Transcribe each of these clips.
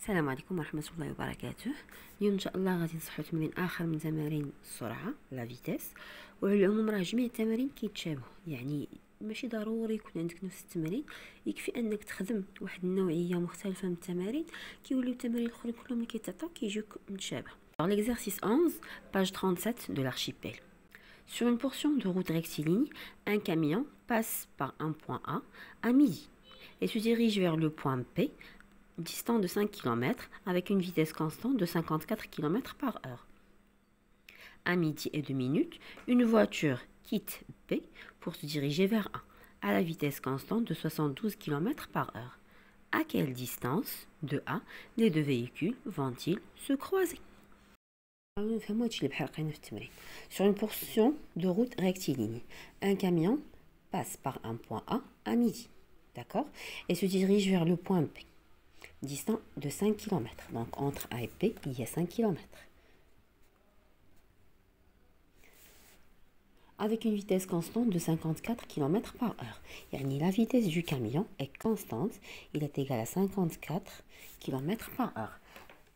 السلام عليكم ورحمة الله وبركاته. اليوم إن شاء الله غادي نصحو تمرين آخر من تمارين السرعة لا فيتيس. وعلى العموم راه جميع التمارين كيتشابهوا، يعني ماشي ضروري يكون عندك نفس التمرين، يكفي انك تخدم واحد النوعية مختلفة من التمارين كيوليو التمارين الاخرين كلهم اللي كيتعطاو كيجيوك متشابه. L'exercice 11, page 37 de l'archipel. Sur une portion de route rectiligne, un camion passe par un point A à midi et se dirige vers le point P, distant de 5 km, avec une vitesse constante de 54 km par heure. À midi et 2 minutes, une voiture quitte P pour se diriger vers A, à la vitesse constante de 72 km par heure. À quelle distance de A les deux véhicules vont-ils se croiser? Sur une portion de route rectiligne, un camion passe par un point A à midi, d'accord, et se dirige vers le point P, distant de 5 km. Donc entre A et P, il y a 5 km. Avec une vitesse constante de 54 km par heure. Yani la vitesse du camion est constante, il est égal à 54 km par heure.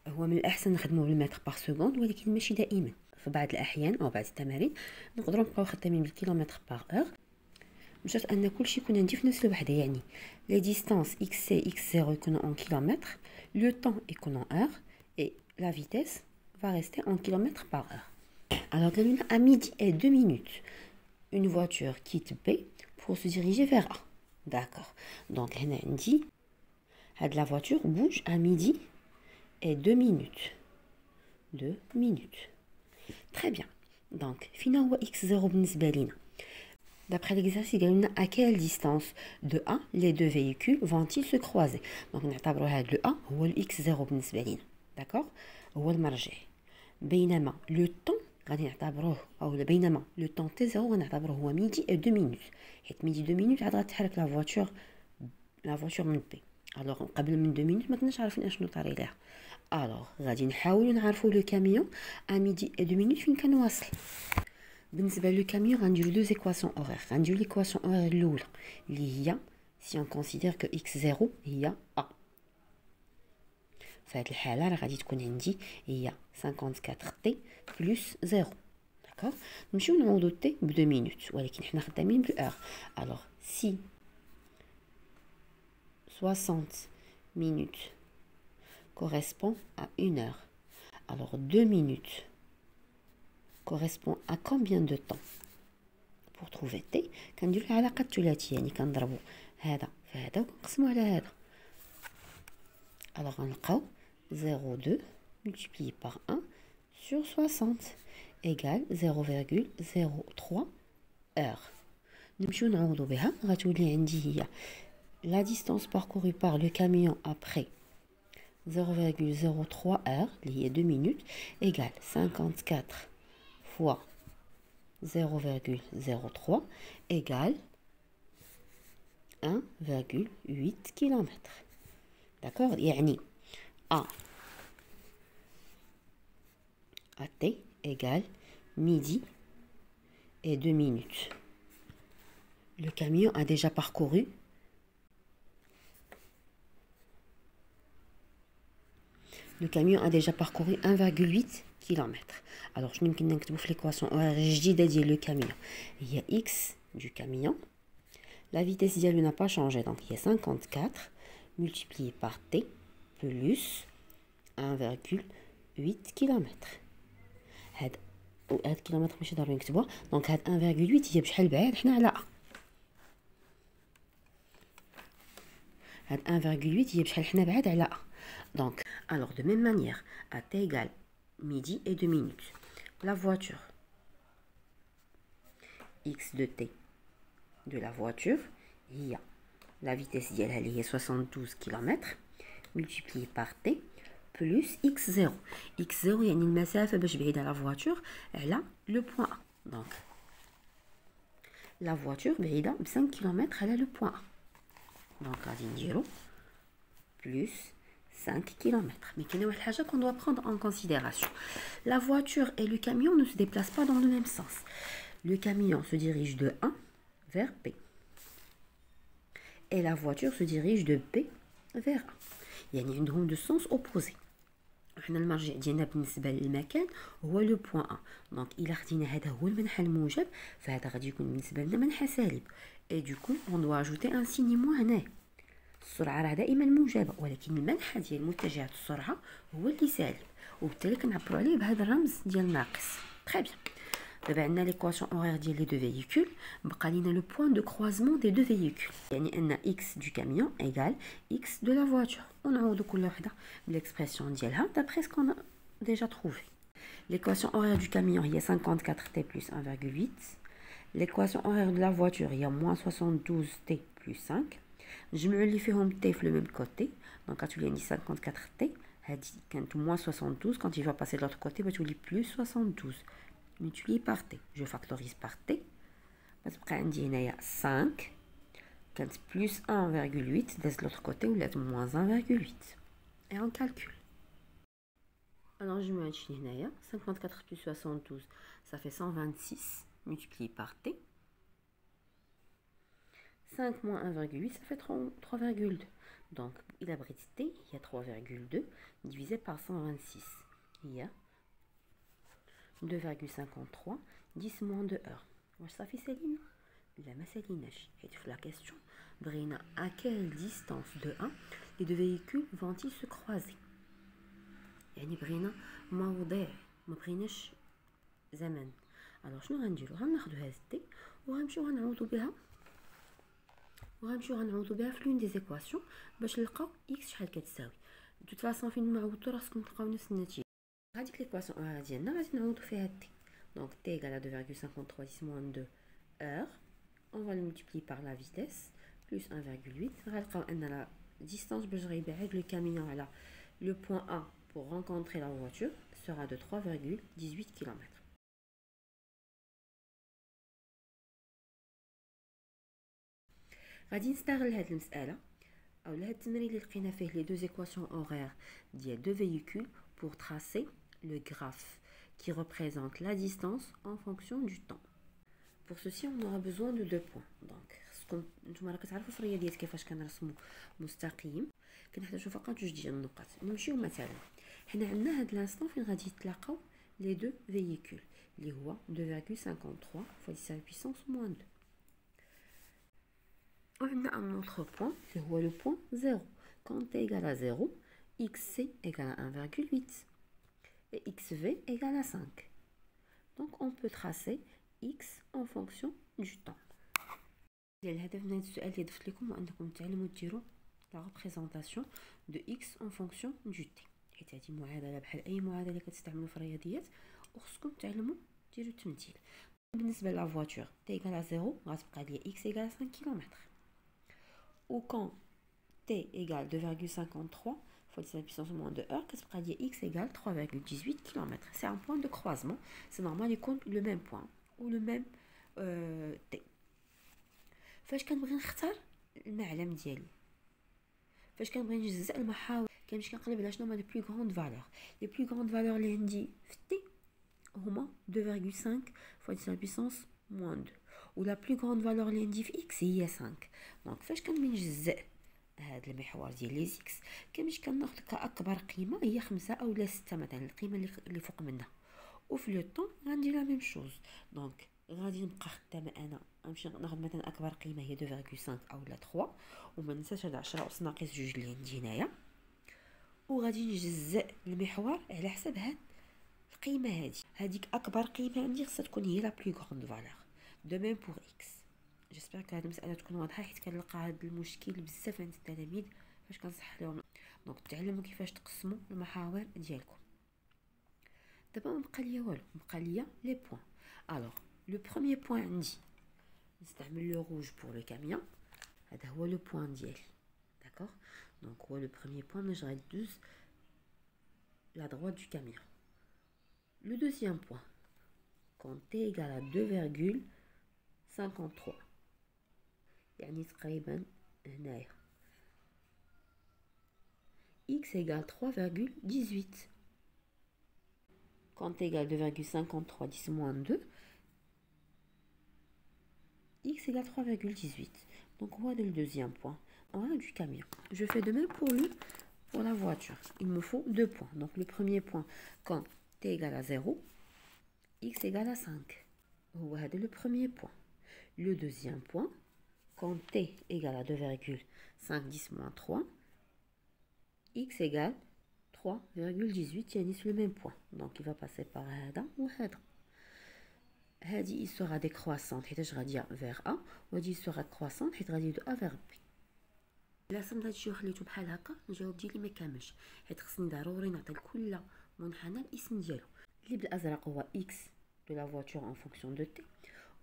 هو من الأحسن نخدمو بالمتر بار سكوند، ولكن ماشي دائما. في بعض الأحيان أو بعض التمارين نقدروا نبقاو خدامين بالكيلومتر بار اور، بشرط أن كلشي يكون عندي في نفس الوحدة. يعني لي ديستانس إكس سي إكس زيرو يكونوا أون كيلومتر، لو طون يكون أون اور، et la vitesse va rester en kilomètres par heure. Alors, à midi et 2 minutes, une voiture quitte B pour se diriger vers A. D'accord. Donc, on dit, la voiture bouge à midi et 2 minutes. 2 minutes. Très bien. Donc, finalement, x0 بالنسبة لينا. D'après l'exercice, il y a à quelle distance de A les deux véhicules vont-ils se croiser? Donc, نعتبروا هذا le A هو le x0 بالنسبة لينا. D'accord? هو المرجع. بينما le temps غادي نعتبروه او بينما لو طون تي زيرو غنعتبروه هو ميدي اي 2 مينوت، حيت ميدي 2 مينوت عاد غتحرك لا فواتور من بي. الوغ قبل من 2 مينوت ما كناش عارفين اشنو طاري ليها. الوغ غادي نحاولوا نعرفوا لو كاميون ا ميدي اي 2 مينوت فين كان واصل. بالنسبه لو كاميون غنديرو دو ايكواسيون اورير. غنديرو ليكواسيون اورير الاولى اللي هي سي اون كونسيدير كو اكس زيرو هي ا، في هذه الحاله راه غادي تكون عندي هي 54 تي بلس 0. داكوغ، نمشيو نعوضو تي ب 2 مينوت، ولكن حنا خدامين بالأور. الوغ سي 60 minutes correspond à 1 heure, alors 2 minutes correspond à combien de temps? Pour trouver t كنديرو العلاقه الثلاثيه، يعني كنضربو هذا في هذا وكنقسمو على هذا. alors غنلقاو 0,2 multiplié par 1 sur 60 égale 0,03 heures. نمشيو نعوضو بها، غتولي عندي هي la distance parcourue par le camion après 0,03 heures اللي هي 2 minutes égale 54 fois 0,03 égale 1,8 km. d'accord. يعني A à T égale midi et 2 minutes. Le camion a déjà parcouru 1,8 km. Alors, je vais نكتبو في l'équation جديدة ديال le camion. Il y a x du camion. La vitesse ديالو n'a pas changé, donc il y a 54 multiplié par t plus 1,8 km. هاد كيلومتر ماشي ضروري نكتبوها. دونك هاد 1,8 هي بشحال بعاد حنا على a. هاد 1,8 هي بشحال حنا بعاد على a. Donc, alors de même manière, à t égale midi et 2 minutes, la voiture x de t de la voiture, il y a la vitesse d'elle est 72 km multiplié par t plus x0. x0 يعني المسافة باش بعيدة la voiture على le point A. Donc, la voiture بعيدة ب 5 km على le point A. Donc, غادي نديرو plus 5 km. Mais il y a une chose qu'on doit prendre en considération. La voiture et le camion ne se déplacent pas dans le même sens. Le camion se dirige de 1 vers P. Et la voiture se dirige de P vers A. يعني عندهم دو سونس اوبوزي. حنا المرجع ديالنا بالنسبه للمكان هو لو بوين ا، دونك الا خدينا هذا هو المنحى الموجب فهذا غادي يكون بالنسبه لنا منحى سالب، اي دوكو اون دو اجوتي ان سيني موان هنايا. السرعه راه دائما موجبه، ولكن المنحى ديال متجهه السرعه هو اللي سالب، وبالتالي كنعبروا عليه بهذا الرمز ديال ناقص. تري بيان. دابا عندنا ليكواسيون اورير ديال لي دو فييكول، بقى لينا لو بوين دو كروازمون دي دو فييكول، يعني ان اكس دو كاميون ايغال اكس دو لا فواتور، ونعوضوا كل وحده بالاكسبرسيون ديالها دابري سكون ديجا تروفي. L'équation horaire du camion هي 54t plus 1,8. L'équation horaire de la voiture هي moins 72t plus 5. نجمعوا اللي فيهم t في le même côté، donc غتولي عندي 54t، هادي كانت moins 72، quand il va passer de l'autre côté غتولي plus 72 multiplié par t. Je factorise par t، غتبقى عندي هنايا 5 كانت plus 1,8 دازت de l'autre côté ولات moins 1,8 et on calcule. Alors je mets ici 54 plus 72, ça fait 126 multiplié par t. 5 moins 1,8, ça fait 3,2. Donc il abrite t, il y a 3,2 divisé par 126. Il y a 2,53, 10 moins 2 heures. Ça fait Céline? La Célineche. Et tu fais la question. Brina, à quelle distance de 1 les deux véhicules vont-ils se croiser? يعني بغينا موضع، ما بغيناش زمن. الوغ شنو غنديرو؟ غناخدو هاد تي وغنمشيو غنعوضو بها في لون دي زيكواسيون باش نلقاو اكس شحال كتساوي. دو فاصون فين ما عوضتو راسكم تلقاو نفس النتيجه. هاديك ليكواسيون ا ديالنا غادي نعوضو فيها تي، دونك تي ايغال 2,53 10 moins 2 heures، on va le multiplier par la vitesse plus 1,8. غنلقاو ان لا distance باش غيبعد لو كاميون على le point A pour rencontrer la voiture sera de 3,18 km. غادي نستغل هاد المسألة أو هاد التمرين اللي لقينا فيه les deux équations horaires ديال deux véhicules pour tracer le graphe qui représente la distance en fonction du temps. Pour ceci on aura besoin de deux points. Donc خصكم نتوما راه كتعرفوا في الرياضيات كيفاش كنرسموا مستقيم، كنحتاجو فقط جوج ديال النقط. نمشيو مثلا حنا عندنا هاد لانستون فين غادي يتلاقاو لي دو فييكول اللي هو 2,53 fois 10 à la puissance moins 2. وعندنا ان autre point اللي هو لو بوين 0. quand t égale à 0 xc égale à 1,8 et xv égale à 5. donc on peut tracer x en fonction du temps. الهدف من هذا السؤال اللي ضفت لكم هو انكم تعلموا ديروا لا ريبريزونطاسيون دو x en fonction du t، حيت هذه معادله بحال اي معادله اللي كتستعملوا في الرياضيات وخصكم تعلموا ديروا التمثيل. بالنسبه لا فواتور t égale à 0 غتبقى لي x égale à 5 km، و quand t égale 2,53 fois 10 à la puissance moins 2 heures كتبقى لي x égale 3,18 km. c'est un point de croisement, c'est normal يكون le même point ou le même t. فاش كنبغي نختار المعلم ديالي، فاش كنبغي نجزء المحاور كنمشي كنقلب على شنو هما لي بلو غروند فالور. لي بلو غروند فالور اللي عندي في تي هما 2,5 fois 10 à la puissance moins 2، ولا بلو غروند فالور اللي عندي في اكس هي 5. دونك فاش كنبغي نجزء هاد المحور ديال لي زيكس كنمشي كناخذ كاكبر قيمه هي 5 او 6 مثلا، القيمه اللي فوق منها، وفي لو طون غندير لا ميم شوز. دونك غادي نبقى خدامه انا نمشي ناخذ مثلا اكبر قيمه هي 2,5 او لا 3، وما ننساش هاد 10 اس ناقص 2 اللي عندي هنايا، وغادي نجزء المحور على حسب هاد القيمه هذيك اكبر قيمه عندي خصها تكون هي لا بلو غروند فالور. دو ميم بور اكس. جيسبر كو هاد المساله تكون واضحه، حيت كنلقى هاد المشكل بزاف عند التلاميذ فاش كنصح لهم. دونك تعلموا كيفاش تقسموا المحاور ديالكم. دابا ما بقى ليا والو، بقى ليا لي بوين. الوغ لو بروميير بوين عندي نستعمل لو روج بور لو كاميون، هذا هو لو بوين ديالي داكوغ. دونك هو لو بروميير بوين اللي غادي ندوز لا droite du camion. Le deuxième point, quand t égale à 2,53 يعني تقريبا هنايا x égale 3,18. quand t égale 2,53 10 moins 2 x égale 3,18. donc voilà le deuxième point. On a du camion. Je fais de même pour le pour la voiture. Il me faut 2 points. Donc le premier point, quand t égale à 0, x égale à 5. Voilà le premier point. Le deuxième point, quand t égale à 2,510 moins 3, x égale 3,18, يعني sur le même point. Donc il va passer par هذا وهذا. هذه il sera décroissante حيت غادي vers A وهذه sera croissante حيت غادي de A vers B. إلا صمت هادشي وخليتو بحال هكا الجواب ديالي ما كاملش حيت خصني ضروري نعطي لكل منحنى الاسم ديالو. اللي بالازرق هو x de la voiture en fonction de t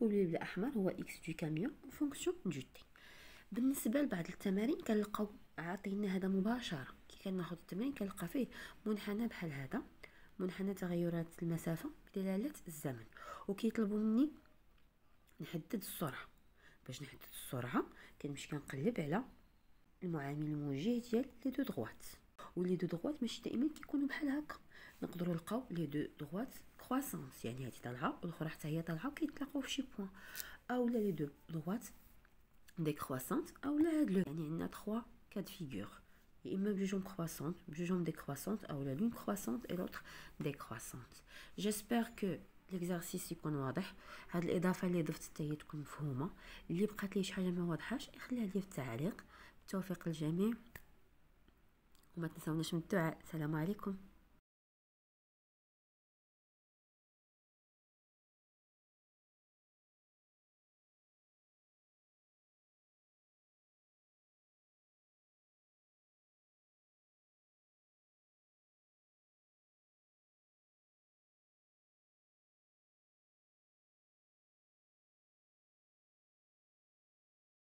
واللي بالاحمر هو x du camion en fonction du t. بالنسبه لبعض التمارين كنلقاو عاطينا هذا مباشره كي كناخذ التمرين كنلقى فيه منحنى بحال هذا، منحنى تغيرات المسافه بدلاله الزمن، وكيطلبوا مني نحدد السرعه. باش نحدد السرعه كنمشي كنقلب على المعامل الموجه ديال لي دو دروات، ولي دو دروات ماشي دائما كيكونوا بحال هكا. نقدروا نلقاو لي دو دروات كرواسونس، يعني هذه طالعه والاخرى حتى هي طالعه وكيتلاقاو في شي بوين، اولا لي دو دروات décroissante ou là il y a 3 cas de figure. Il y a une jambe croissante, une jambe décroissante ou l'une croissante et l'autre décroissante. J'espère que l'exercice يكون واضح. هاد الاضافه اللي ضفت حتى هي تكون مفهومه. اللي بقات لي شي حاجه ما واضحاش خليها لي في التعليق. بالتوفيق للجميع وما تنساوناش من الدعاء. السلام عليكم.